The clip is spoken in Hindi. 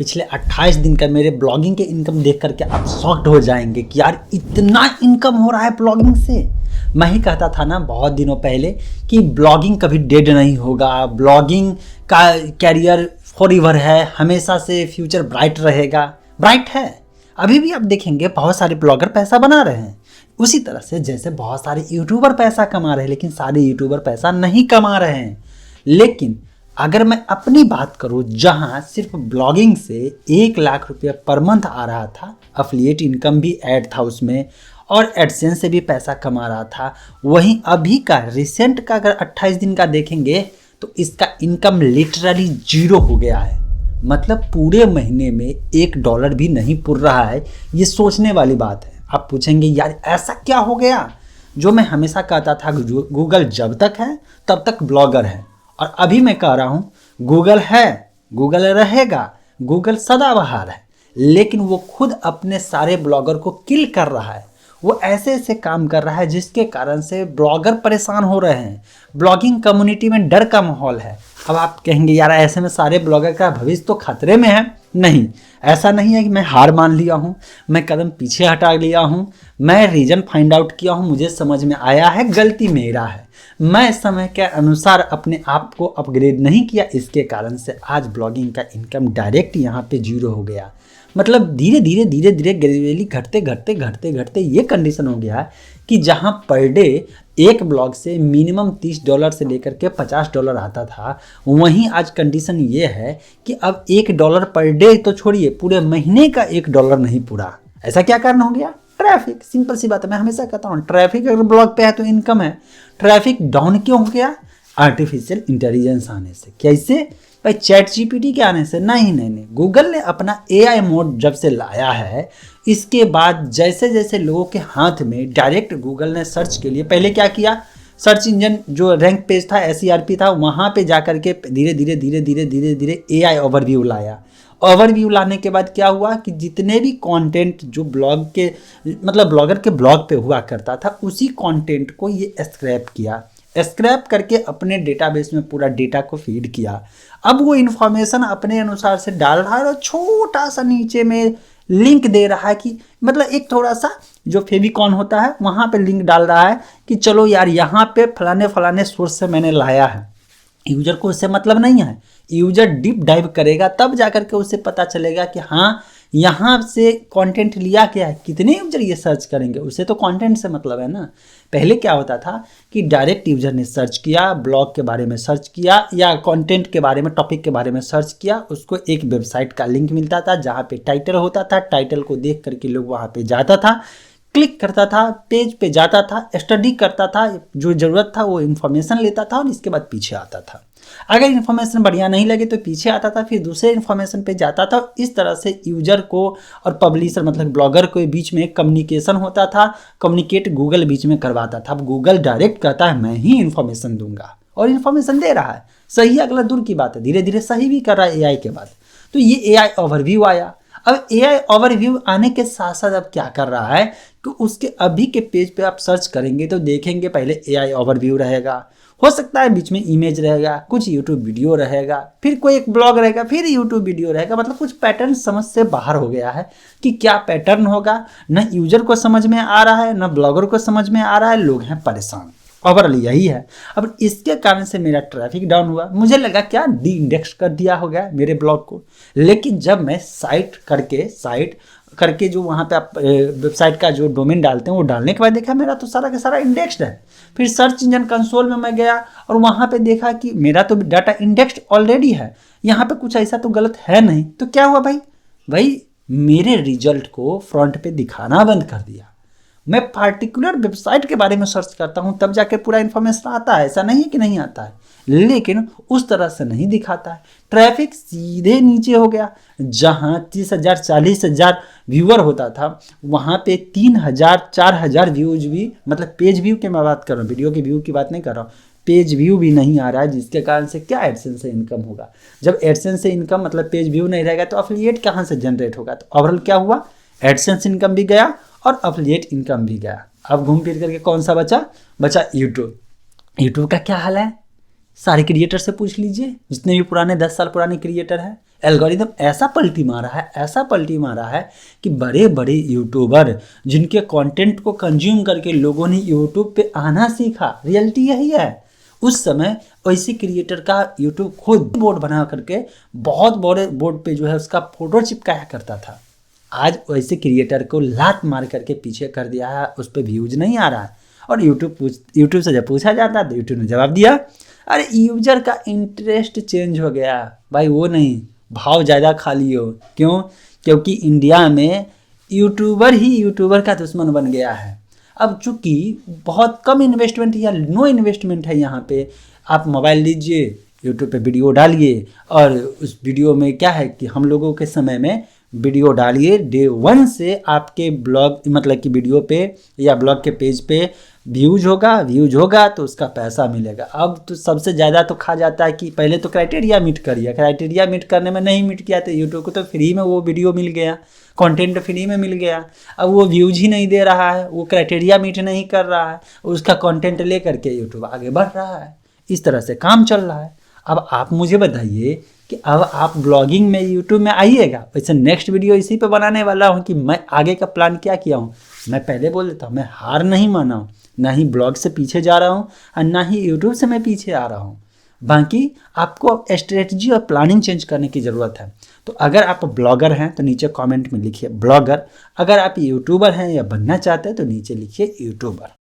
पिछले 28 दिन का मेरे ब्लॉगिंग के इनकम देख करके आप शॉक्ड हो जाएंगे कि यार इतना इनकम हो रहा है ब्लॉगिंग से। मैं ही कहता था ना बहुत दिनों पहले कि ब्लॉगिंग कभी डेड नहीं होगा, ब्लॉगिंग का कैरियर फॉरएवर है, हमेशा से फ्यूचर ब्राइट रहेगा। ब्राइट है, अभी भी आप देखेंगे बहुत सारे ब्लॉगर पैसा बना रहे हैं। उसी तरह से जैसे बहुत सारे यूट्यूबर पैसा कमा रहे हैं, लेकिन सारे यूट्यूबर पैसा नहीं कमा रहे हैं। लेकिन अगर मैं अपनी बात करूं, जहां सिर्फ ब्लॉगिंग से 1 लाख रुपया पर मंथ आ रहा था, एफिलिएट इनकम भी ऐड था उसमें और एडसेंस से भी पैसा कमा रहा था, वहीं अभी का रिसेंट का अगर 28 दिन का देखेंगे तो इसका इनकम लिटरली 0 हो गया है। मतलब पूरे महीने में $1 भी नहीं पुर रहा है। ये सोचने वाली बात है। आप पूछेंगे यार ऐसा क्या हो गया? जो मैं हमेशा कहता था गूगल जब तक है तब तक ब्लॉगर है, और अभी मैं कह रहा हूँ गूगल है, गूगल रहेगा, गूगल सदाबहार है, लेकिन वो खुद अपने सारे ब्लॉगर को किल कर रहा है। वो ऐसे ऐसे काम कर रहा है जिसके कारण से ब्लॉगर परेशान हो रहे हैं। ब्लॉगिंग कम्युनिटी में डर का माहौल है। अब आप कहेंगे यार ऐसे में सारे ब्लॉगर का भविष्य तो खतरे में है। नहीं, ऐसा नहीं है कि मैं हार मान लिया हूँ, मैं कदम पीछे हटा लिया हूँ। मैं रीज़न फाइंड आउट किया हूँ, मुझे समझ में आया है गलती मेरा है। मैं समय के अनुसार अपने आप को अपग्रेड नहीं किया, इसके कारण से आज ब्लॉगिंग का इनकम डायरेक्ट यहाँ पे 0 हो गया। मतलब धीरे धीरे ग्रेजुअली घटते ये कंडीशन हो गया कि जहाँ पर डे एक ब्लॉग से मिनिमम $30 से लेकर के $50 आता था, वहीं आज कंडीशन ये है कि अब $1 पर डे तो छोड़िए, पूरे महीने का $1 नहीं पूरा। ऐसा क्या कारण हो गया? ट्रैफिक। सिंपल सी बात है, मैं हमेशा कहता हूँ ट्रैफिक अगर ब्लॉग पे है तो इनकम है। ट्रैफिक डाउन क्यों हो गया? आर्टिफिशियल इंटेलिजेंस आने से। कैसे भाई? चैट जीपीटी के आने से? नहीं, गूगल ने अपना AI मोड जब से लाया है, इसके बाद जैसे जैसे लोगों के हाथ में डायरेक्ट गूगल ने सर्च के लिए पहले क्या किया, सर्च इंजन जो रैंक पेज था SERP था, वहाँ पे जा कर के धीरे धीरे AI ओवरव्यू लाया। ओवरव्यू लाने के बाद क्या हुआ कि जितने भी कंटेंट जो ब्लॉग के मतलब ब्लॉगर के ब्लॉग पे हुआ करता था, उसी कंटेंट को ये स्क्रैप करके अपने डेटाबेस में पूरा डेटा को फीड किया। अब वो इन्फॉर्मेशन अपने अनुसार से डाल रहा है और छोटा सा नीचे में लिंक दे रहा है कि मतलब एक थोड़ा सा जो फेविकॉन होता है वहाँ पे लिंक डाल रहा है कि चलो यार यहाँ पे फलाने सोर्स से मैंने लाया है। यूजर को उससे मतलब नहीं है। यूजर डीप डाइव करेगा तब जाकर के उसे पता चलेगा कि हाँ यहाँ से कंटेंट लिया क्या है। कितने यूजर ये सर्च करेंगे, उसे तो कंटेंट से मतलब है ना। पहले क्या होता था कि डायरेक्ट यूजर ने सर्च किया, ब्लॉग के बारे में सर्च किया या कंटेंट के बारे में, टॉपिक के बारे में सर्च किया, उसको एक वेबसाइट का लिंक मिलता था जहाँ पे टाइटल होता था। टाइटल को देख करके लोग वहाँ पे जाता था, क्लिक करता था, पेज पे जाता था, स्टडी करता था, जो ज़रूरत था वो इन्फॉर्मेशन लेता था और इसके बाद पीछे आता था। अगर इन्फॉर्मेशन बढ़िया नहीं लगे तो पीछे आता था, फिर दूसरे इन्फॉर्मेशन पे जाता था। इस तरह से यूजर को और पब्लिशर मतलब ब्लॉगर के बीच में कम्युनिकेशन होता था, कम्युनिकेट गूगल बीच में करवाता था। अब गूगल डायरेक्ट कहता है मैं ही इन्फॉर्मेशन दूंगा, और इन्फॉर्मेशन दे रहा है। सही अगला दूर की बात है, धीरे धीरे सही भी कर रहा है AI के बाद। तो ये AI ओवरव्यू आया। अब AI ओवरव्यू आने के साथ साथ अब क्या कर रहा है कि उसके अभी के पेज पे आप सर्च करेंगे तो देखेंगे पहले AI ओवरव्यू रहेगा, हो सकता है बीच में इमेज रहेगा, कुछ यूट्यूब वीडियो रहेगा, फिर कोई एक ब्लॉग रहेगा, फिर यूट्यूब वीडियो रहेगा। मतलब कुछ पैटर्न समझ से बाहर हो गया है कि क्या पैटर्न होगा। न यूजर को समझ में आ रहा है, न ब्लॉगर को समझ में आ रहा है, लोग हैं परेशान। ओवरऑल यही है। अब इसके कारण से मेरा ट्रैफिक डाउन हुआ। मुझे लगा क्या डी इंडेक्स कर दिया हो गया मेरे ब्लॉग को, लेकिन जब मैं साइट करके जो वहाँ पे आप वेबसाइट का जो डोमेन डालते हैं वो डालने के बाद देखा मेरा तो सारा का सारा इंडेक्स्ड है। फिर सर्च इंजन कंसोल में मैं गया और वहाँ पे देखा कि मेरा तो डाटा इंडेक्स्ड ऑलरेडी है, यहाँ पे कुछ ऐसा तो गलत है नहीं। तो क्या हुआ भाई मेरे रिजल्ट को फ्रंट पे दिखाना बंद कर दिया। मैं पार्टिकुलर वेबसाइट के बारे में सर्च करता हूँ तब जाके पूरा इन्फॉर्मेशन आता है, ऐसा नहीं है कि नहीं आता है, लेकिन उस तरह से नहीं दिखाता है। ट्रैफिक सीधे नीचे हो गया। जहाँ 30,000 40,000 व्यूअर होता था वहाँ पे 3,000 4,000 व्यूज भी, मतलब पेज व्यू की मैं बात कर रहा हूँ, वीडियो के व्यू की बात नहीं कर रहा हूँ, पेज व्यू भी नहीं आ रहा है। जिसके कारण से क्या एडसेंस से इनकम होगा। जब एडसेंस से इनकम मतलब पेज व्यू नहीं रहेगा तो एफिलिएट कहाँ से जनरेट होगा। तो ओवरऑल क्या हुआ, एडसेंस इनकम भी गया और एफिलिएट इनकम भी गया। अब घूम फिर करके कौन सा बचा यूट्यूब का क्या हाल है। सारे क्रिएटर से पूछ लीजिए, जितने भी पुराने 10 साल पुराने क्रिएटर हैं, एल्गोरिदम ऐसा पलटी मारा है कि बड़े बड़े यूट्यूबर जिनके कंटेंट को कंज्यूम करके लोगों ने यूट्यूब पे आना सीखा, रियलिटी यही है। उस समय वैसे क्रिएटर का यूट्यूब खुद बोर्ड बना करके बहुत बड़े बोर्ड पे जो है उसका फोटो चिपकाया करता था। आज वैसे क्रिएटर को लात मार करके पीछे कर दिया है, उस पर व्यूज नहीं आ रहा है। और यूट्यूब से जब पूछा जाता तो यूट्यूब ने जवाब दिया, अरे यूजर का इंटरेस्ट चेंज हो गया भाई, वो नहीं, भाव ज़्यादा खा लियो। क्यों? क्योंकि इंडिया में यूट्यूबर ही यूट्यूबर का दुश्मन बन गया है। अब चूंकि बहुत कम इन्वेस्टमेंट या नो इन्वेस्टमेंट है यहाँ पे, आप मोबाइल लीजिए, यूट्यूब पे वीडियो डालिए, और उस वीडियो में क्या है कि हम लोगों के समय में वीडियो डालिए, डे 1 से आपके ब्लॉग मतलब कि वीडियो पे या ब्लॉग के पेज पे व्यूज होगा तो उसका पैसा मिलेगा। अब तो सबसे ज़्यादा तो खा जाता है कि पहले तो क्राइटेरिया मीट करिए, क्राइटेरिया मीट करने में नहीं मीट किया तो यूट्यूब को तो फ्री में वो वीडियो मिल गया, कंटेंट फ्री में मिल गया। अब वो व्यूज ही नहीं दे रहा है, वो क्राइटेरिया मीट नहीं कर रहा है, उसका कंटेंट ले करके यूट्यूब आगे बढ़ रहा है। इस तरह से काम चल रहा है। अब आप मुझे बताइए कि अब आप ब्लॉगिंग में यूट्यूब में आइएगा। वैसे नेक्स्ट वीडियो इसी पे बनाने वाला हूँ कि मैं आगे का प्लान क्या किया हूँ। मैं पहले बोल देता हूँ, मैं हार नहीं माना हूँ, ना ही ब्लॉग से पीछे जा रहा हूँ और ना ही यूट्यूब से मैं पीछे आ रहा हूँ। बाकी आपको स्ट्रेटजी और प्लानिंग चेंज करने की ज़रूरत है। तो अगर आप ब्लॉगर हैं तो नीचे कमेंट में लिखिए ब्लॉगर, अगर आप यूट्यूबर हैं या बनना चाहते हैं तो नीचे लिखिए यूट्यूबर।